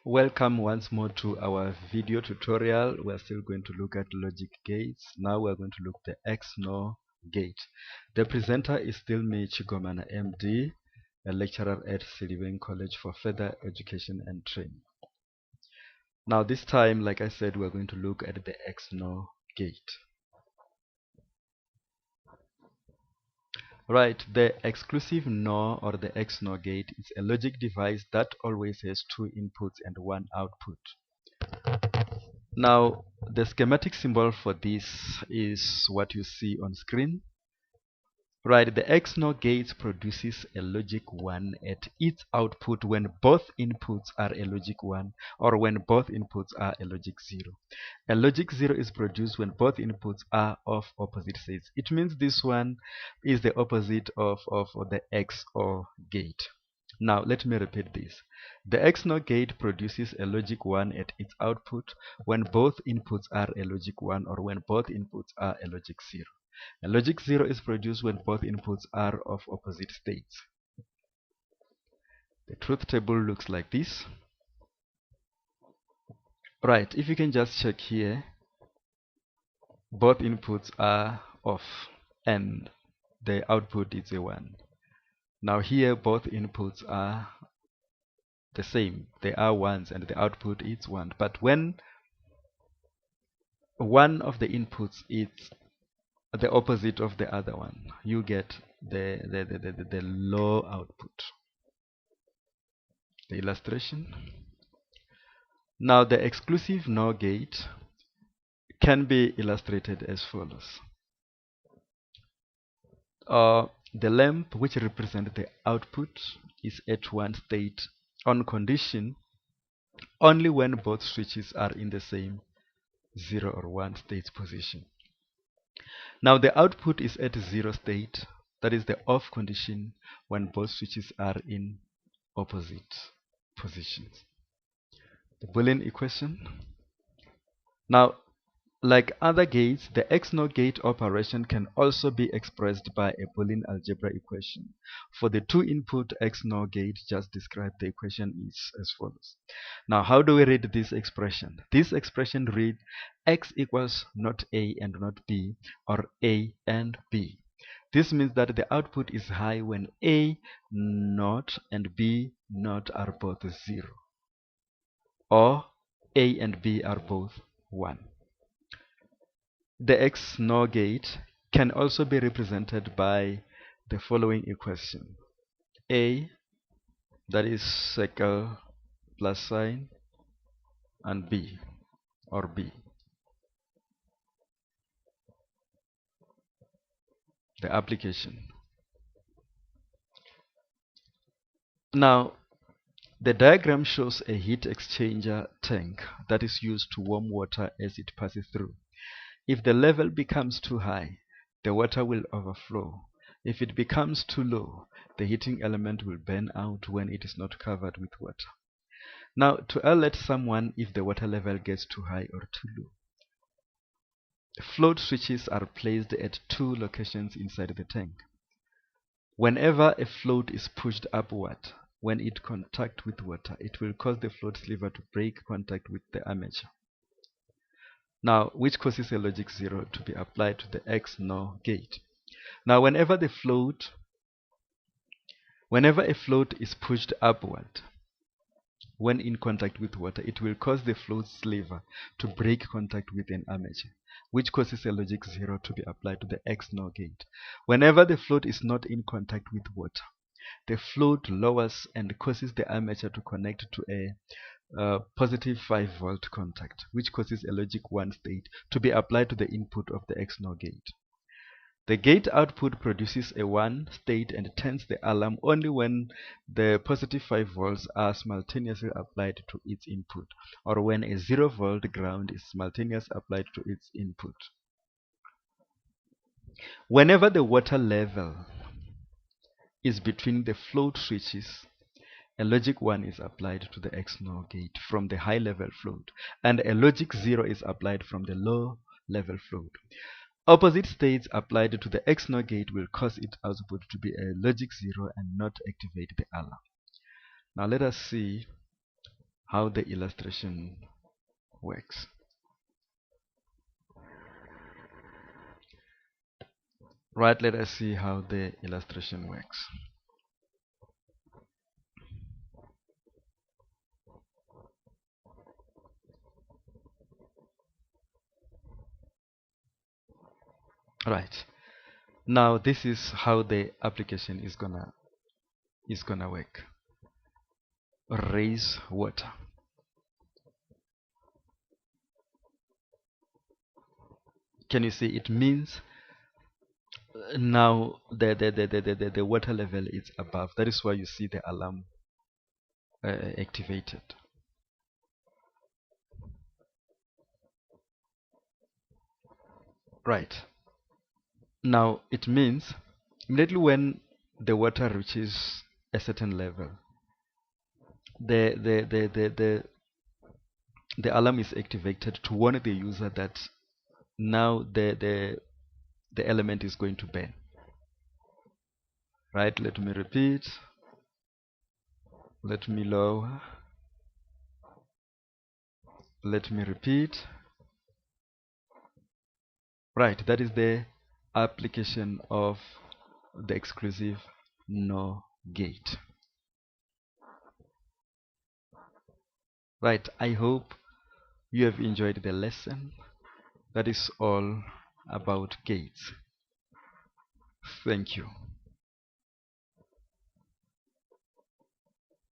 Welcome once more to our video tutorial. We're still going to look at logic gates. Now we're going to look at the XNo gate. The presenter is still me, Chigomana MD, a lecturer at Siliven College for Further Education and Training. Now this time, like I said, we're going to look at the XNo gate. Right, the exclusive NOR or the XNo gate is a logic device that always has two inputs and one output. Now, the schematic symbol for this is what you see on screen. Right, the XNo gate produces a logic 1 at its output when both inputs are a logic 1 or when both inputs are a logic 0. A logic 0 is produced when both inputs are of opposite states. It means this one is the opposite of the XOR gate. Now, let me repeat this. The XNo gate produces a logic 1 at its output when both inputs are a logic 1 or when both inputs are a logic 0. A logic 0 is produced when both inputs are of opposite states. The truth table looks like this. Right, if you can just check here, both inputs are off and the output is a 1. Now here both inputs are the same. They are 1s and the output is 1. But when one of the inputs is the opposite of the other one, you get the low output. The illustration. Now the exclusive NOR gate can be illustrated as follows. The lamp which represents the output is at one state on condition only when both switches are in the same 0 or 1 state position. Now the output is at 0 state, that is the off condition when both switches are in opposite positions. The Boolean equation. Now, like other gates, the XNo gate operation can also be expressed by a Boolean algebra equation. For the two-input XNo gate just described, the equation is as follows. Now, how do we read this expression? This expression reads x equals not A and not B, or A and B. This means that the output is high when A not and B not are both 0, or A and B are both 1. The XNo gate can also be represented by the following equation. A, that is circle plus sign, and B, or B. The application. Now, the diagram shows a heat exchanger tank that is used to warm water as it passes through. If the level becomes too high, the water will overflow. If it becomes too low, the heating element will burn out when it is not covered with water. Now, to alert someone if the water level gets too high or too low, float switches are placed at two locations inside the tank. Whenever a float is pushed upward, when it contacts with water, it will cause the float sliver to break contact with the armature. Now, which causes a logic 0 to be applied to the XNo gate. Now, whenever a float is pushed upward, when in contact with water, it will cause the float sliver to break contact with an armature, which causes a logic 0 to be applied to the XNo gate. Whenever the float is not in contact with water, the float lowers and causes the armature to connect to a positive 5-volt contact, which causes a logic 1 state to be applied to the input of the XNo gate. The gate output produces a 1 state and turns the alarm only when the positive 5 volts are simultaneously applied to its input, or when a 0-volt ground is simultaneously applied to its input. Whenever the water level is between the float switches, a logic 1 is applied to the XNo gate from the high level float, and a logic 0 is applied from the low level float. Opposite states applied to the XNo gate will cause its output to be a logic 0 and not activate the alarm. Now let us see how the illustration works. Right, let us see how the illustration works. Right. Now this is how the application is gonna work. Raise water. Can you see it means now the water level is above. That is why you see the alarm activated. Right. Now it means immediately when the water reaches a certain level, the the the the the, the alarm is activated to warn the user that now the element is going to burn. Right, let me repeat. Let me lower. Let me repeat. Right, that is the application of the exclusive NO gate. Right, I hope you have enjoyed the lesson. That is all about gates. Thank you.